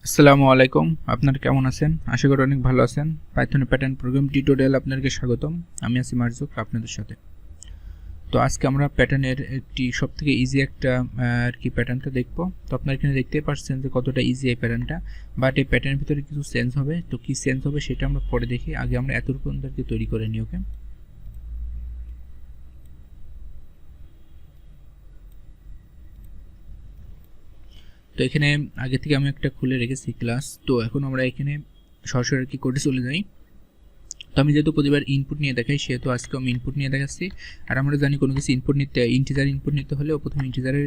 আসসালামু আলাইকুম, আপনারা কেমন আছেন? আশা করি অনেক ভালো আছেন। পাইথন প্যাটার্ন প্রোগ্রাম টিউটোরিয়াল আপনাদেরকে স্বাগতম। আমি আছি মারজুক আপনাদের সাথে। তো আজকে আমরা প্যাটার্নের একটি সবথেকে ইজি একটা আর কি প্যাটার্নটা দেখব। তো আপনারা এখানে দেখতেই পাচ্ছেন যে কতটা ইজি এই প্যাটার্নটা, বাট এই প্যাটার্নের ভিতরে কিছু চেঞ্জ হবে। তো কি চেঞ্জ হবে সেটা আমরা পরে দেখি, আগে আমরা এতটুকু তৈরি করে নিই। ওকে, তো এখানে আগে থেকে আমি একটা খুলে রেখেছি ক্লাস। তো এখন আমরা এখানে সরাসরি আর কি কোডে চলে যাই। তো আমি যেহেতু প্রতিবার ইনপুট নিয়ে দেখাই, সেহেতু আজকে আমি ইনপুট নিয়ে দেখাচ্ছি। আর আমরা জানি কোনো কিছু ইনপুট নিতে, ইন্টিজার ইনপুট নিতে হলে প্রথমে ইন্টিজারের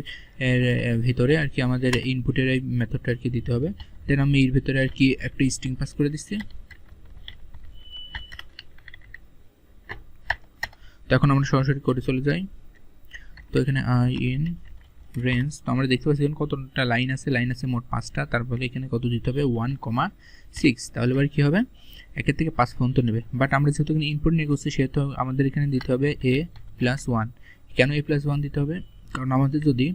ভিতরে আর কি আমাদের ইনপুটের এই মেথডটা আর কি দিতে হবে। দেন আমি এর ভিতরে আর কি একটা স্ট্রিং পাস করে দিচ্ছি। তো এখন আমরা সরাসরি কোডে চলে যাই। তো এখানে আই ইন রেঞ্জ, তো আমরা দেখতে পাচ্ছি এখানে কতটা লাইন আছে মোট 5টা। তারপরে এখানে কত দিতে হবে 1,6। তাহলে এবার কী হবে, 1 থেকে 5 পর্যন্ত নেবে। বাট আমরা যেহেতু এখানে ইনপুট নিয়ে করছি, সেহেতু আমাদের এখানে দিতে হবে a+1। কেন a+1 দিতে হবে? কারণ আমাদের যদি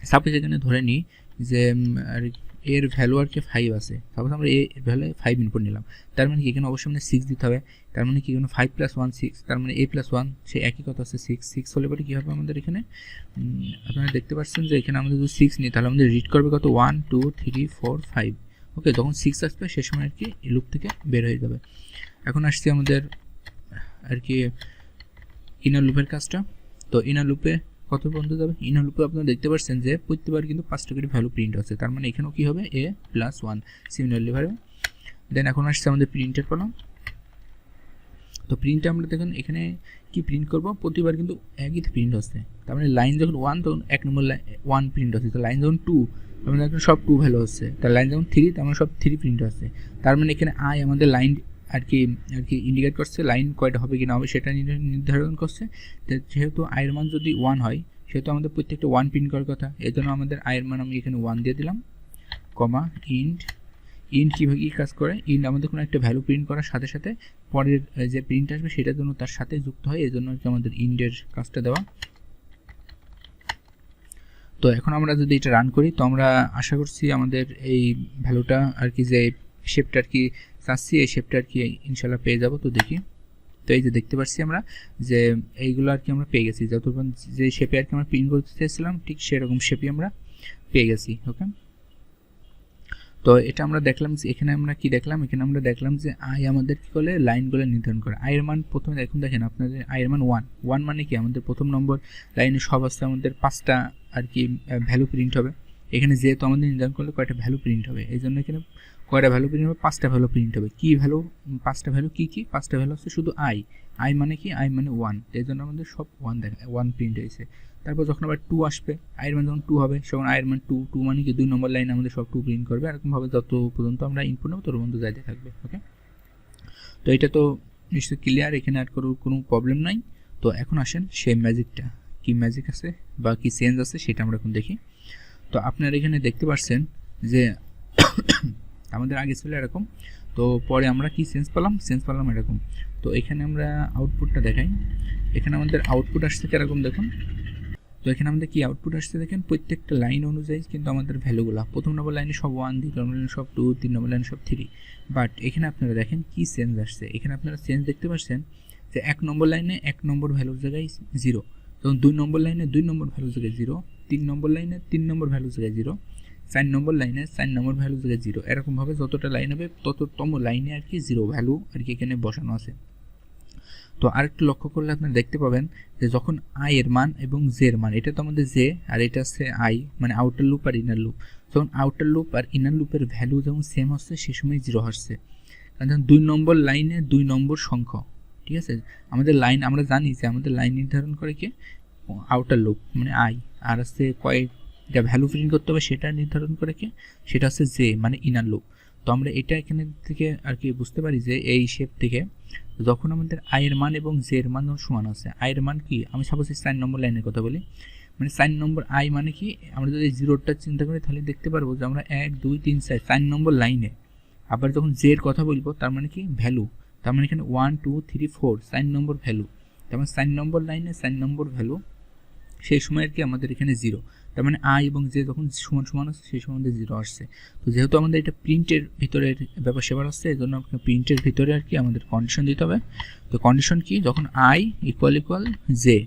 সাপোজ এখানে ধরে নিই যে এর ভ্যালু আর কি 5 আছে, সাপোজ আমরা এর ভ্যালু 5 ইনপুট নিলাম, তার মানে কি এখানে অবশ্যই মানে 6 দিতে হবে। তার মানে কি এখানে 5 + 1 6, তার মানে a+1 সে একই কথা আছে 6 হলে পরে কী হবে আমাদের এখানে, আপনারা দেখতে পাচ্ছেন যে এখানে আমাদের যদি 6 নিই তাহলে আমাদের রিড করবে কত 1 2 3 4 5। ওকে, তখন 6 আসবে, সে সময় আর কি লুপ থেকে বের হয়ে যাবে। এখন আসছি আমাদের আর কি ইনার লুপের কাজটা। তো ইনার লুপে কত পর্যন্ত যাবে? ইনার লুপে আপনারা দেখতে পাচ্ছেন যে প্রত্যেকবার কিন্তু 5টা করে ভ্যালু প্রিন্ট আছে, তার মানে এখানেও কী হবে a+1 সিমিলারলি ভাবে। দেন এখন আসছে আমাদের প্রিন্টের কলাম। তো প্রিন্টে আমরা দেখুন এখানে কি প্রিন্ট করব, প্রতিবার কিন্তু একই প্রিন্ট হচ্ছে। তার মানে লাইন যখন 1 তখন 1 নম্বর 1 প্রিন্ট হচ্ছে। তো লাইন যখন 2 তার মানে এখন সব 2 ভ্যালু হচ্ছে। তার লাইন যখন 3 তার মানে সব 3 প্রিন্ট হচ্ছে। তার মানে এখানে আই আমাদের লাইন আর কি ইন্ডিকেট করছে লাইন কয়টা হবে কি না হবে সেটা নির্ধারণ করছে। যেহেতু আয়ের মান যদি 1 হয়, সেহেতু আমাদের প্রত্যেকটা 1 প্রিন্ট করার কথা। এই জন্য আমাদের আয়ের মান আমি এখানে 1 দিয়ে দিলাম, কমা ইন্ট কীভাবে কী কাজ করে, ইন্ট আমাদের কোনো একটা ভ্যালু প্রিন্ট করার সাথে সাথে পরের যে প্রিন্ট আসবে সেটার জন্য তার সাথে যুক্ত হয়, এই জন্য আর কি আমাদের ইন্টের কাজটা দেওয়া। তো এখন আমরা যদি এটা রান করি, তো আমরা আশা করছি আমাদের এই ভ্যালুটা আর কি যে শেপটা আর কি চাচ্ছি, এই শেপটা আর কি ইনশাল্লাহ পেয়ে যাব। তো দেখি, তো এই যে দেখতে পাচ্ছি আমরা যে এইগুলো আর কি আমরা পেয়ে গেছি, যতক্ষণ যে শেপে আর কি আমরা প্রিন্ট করতে চাইছিলাম ঠিক সেরকম শেপই আমরা পেয়ে গেছি। ওকে, তো এটা আমরা দেখলাম যে এখানে আমরা কি দেখলাম, এখানে আমরা দেখলাম যে আই আমাদের কি করে লাইনগুলো নির্ধারণ করে। আয়ের মান প্রথমে এখন দেখেন আপনাদের আয়ের মান 1 মানে কি আমাদের প্রথম নম্বর লাইনে সব আসতে আমাদের 5টা আর কি ভ্যালু প্রিন্ট হবে। এখানে যেহেতু আমাদের নির্ধারণ করলে কয়টা ভ্যালু প্রিন্ট হবে, এই জন্য এখানে কয়টা ভ্যালু প্রিন্ট হবে, 5টা ভ্যালু প্রিন্ট হবে। কি ভ্যালু 5টা ভ্যালু কি 5টা ভ্যালু হচ্ছে শুধু আই মানে কি, আই মানে 1, এই জন্য আমাদের সব 1 প্রিন্ট হয়েছে। তারপর যখন আবার 2 আসবে, আয়ের মান যখন 2 হবে, তখন আয়ের মান 2 মানে কি 2 নম্বর লাইনে আমাদের সব 2 প্রিন্ট করবে। এরকমভাবে যত পর্যন্ত আমরা ইনপুট নেব তত পর্যন্ত যাইতে থাকবে। ওকে, তো এটা তো নিশ্চয়ই ক্লিয়ার, এখানে আর কোনো প্রবলেম নাই। তো এখন আসেন সেই ম্যাজিকটা, কি ম্যাজিক আছে বা কি চেঞ্জ আছে সেটা আমরা এখন দেখি। তো আপনারা এখানে দেখতে পাচ্ছেন যে আমাদের আগে ছিল এরকম, তো পরে আমরা কি চেঞ্জ পেলাম এরকম। তো এখানে আমরা আউটপুটটা দেখাই। এখানে আমাদের আউটপুট আসছে এরকম, দেখুন। তো এখানে আমাদের কি আউটপুট আসছে দেখেন, প্রত্যেকটা লাইন অনুযায়ী কিন্তু আমাদের ভ্যালুগুলো, প্রথম নম্বর লাইনে সব 1, দ্বিতীয় নম্বর লাইনে সব 2, 3 নম্বর লাইনে সব 3। বাট এখানে আপনারা দেখেন কি চেঞ্জ আসছে, এখানে আপনারা চেঞ্জ দেখতে পাচ্ছেন যে 1 নম্বর লাইনে 1 নম্বর ভ্যালুর জায়গায় 0, তখন 2 নম্বর লাইনে 2 নম্বর ভ্যালুর জায়গায় 0, 3 নম্বর লাইনে 3 নম্বর ভ্যালুর জায়গায় 0, 4 নম্বর লাইনে 4 নম্বর ভ্যালুর জায়গায় 0। এরকমভাবে যতটা লাইন হবে তততম লাইনে আর কি 0 ভ্যালু আর কি এখানে বসানো আছে। তো আরেকটু লক্ষ্য করলে আপনারা দেখতে পাবেন যে যখন আই এর মান এবং জে এর মান, এটা তো আমাদের জে আর এটা হচ্ছে আই, মানে আউটার লুপ আর ইনার লুপ, যখন আউটার লুপ আর ইনার লুপের ভ্যালু যখন সেম হচ্ছে সে সময় 0 হচ্ছে। কারণ 2 নম্বর লাইনে 2 নম্বর সংখ্যা, ঠিক আছে। আমাদের লাইন আমরা জানি যে আমাদের লাইন নির্ধারণ করে কি আউটার লুপ মানে আই, আর হচ্ছে কয়েকটা ভ্যালু প্রিন্ট করতে হবে সেটা নির্ধারণ করে কি, সেটা হচ্ছে জে মানে ইনার লুপ। তো আমরা এটা এখানে থেকে আর কি বুঝতে পারি যে এই শেপ থেকে যখন আমাদের আয়ের মান এবং জে এর মান যখন সমান আছে, আয়ের মান কি, আমি সাপোজ 4 নম্বর লাইনের কথা বলি, মানে 4 নম্বর আই মানে কি, আমরা যদি 0টা চিন্তা করি তাহলে দেখতে পারবো যে আমরা 1 2 3 4 নম্বর লাইনে। আবার যখন জে এর কথা বলবো তার মানে কি ভ্যালু, তার মানে এখানে 1 2 3 4 4 নম্বর ভ্যালু, তার মানে 4 নম্বর লাইনে 4 নম্বর ভ্যালু, সেই সময় আর কি আমাদের এখানে 0। তার মানে আই এবং জে যখন সমান সমান আছে সেই সময় 0 আসছে। তো যেহেতু আমাদের এটা প্রিন্টের ভিতরের ব্যাপার স্যাপার আসছে, এই জন্য আপনাকে প্রিন্টের ভিতরে আর কি আমাদের কন্ডিশন দিতে হবে। তো কন্ডিশন কি, যখন আই ইকুয়াল জে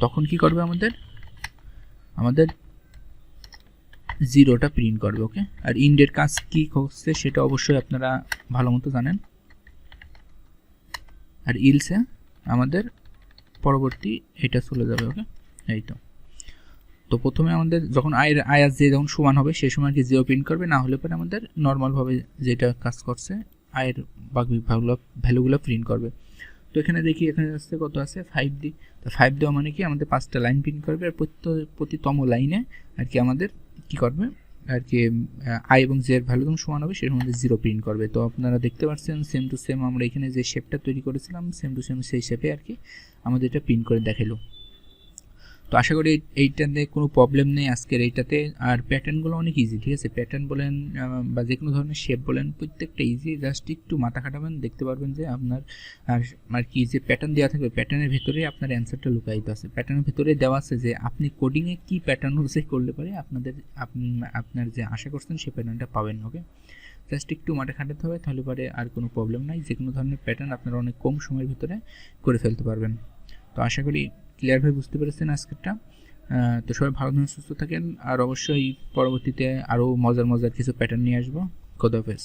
তখন কি করবে আমাদের 0টা প্রিন্ট করবে। ওকে, আর ইন্ডের কাজ কি করছে সেটা অবশ্যই আপনারা ভালো মতো জানেন। আর ইলসে আমাদের পরবর্তী এটা চলে যাবে। ওকে, এই তো প্রথমে আমাদের যখন আই আর জে যখন সমান হবে সেই সময় কি 0 প্রিন্ট করবে, না হলে পরে আমাদের নর্মালভাবে যেটা কাজ করছে আয়ের বাকি ভ্যালুগুলো প্রিন্ট করবে। তো এখানে দেখি এখানে আসছে কত আছে 5D। তো 5 দেওয়া মানে কি আমাদের 5টা লাইন প্রিন্ট করবে, আর প্রতিতম লাইনে আর কি আমাদের কি করবে আর কি আই এবং জে এর ভ্যালু যখন সমান হবে সেটার মধ্যে 0 প্রিন্ট করবে। তো আপনারা দেখতে পাচ্ছেন সেম টু সেম আমরা এখানে যে শেপটা তৈরি করেছিলাম সেম টু সেম সেই শেপে আর কি আমাদের এটা প্রিন্ট করে দেখালো। তো আশা করি এইটাতে কোনো প্রবলেম নেই আজকের এইটাতে। আর প্যাটার্নগুলো অনেক ইজি, ঠিক আছে, প্যাটার্ন বলেন বা যে কোনো ধরনের শেপ বলেন প্রত্যেকটা ইজি, জাস্ট একটু মাথা খাটাবেন দেখতে পারবেন যে আপনার আর কি যে প্যাটার্ন দেওয়া থাকবে প্যাটার্নের ভিতরে আপনার অ্যান্সারটা লুকায়িত আছে। প্যাটার্নের ভিতরে দেওয়া আছে যে আপনি কোডিংয়ে কী প্যাটার্ন অনুযায়ী করলে পারে আপনার যে আশা করছেন সেই প্যাটার্নটা পাবেন। ওকে, জাস্ট একটু মাথা খাটাতে হবে, তাহলে পরে আর কোনো প্রবলেম নাই, যে কোনো ধরনের প্যাটার্ন আপনারা অনেক কম সময়ের ভিতরে করে ফেলতে পারবেন। তো আশা করি ক্লিয়ারভাবে বুঝতে পেরেছেন আজকেরটা। তো সবাই ভালো থাকেন, সুস্থ থাকেন, আর অবশ্যই পরবর্তীতে আরও মজার কিছু প্যাটার্ন নিয়ে আসবো। খোদা হাফেজ।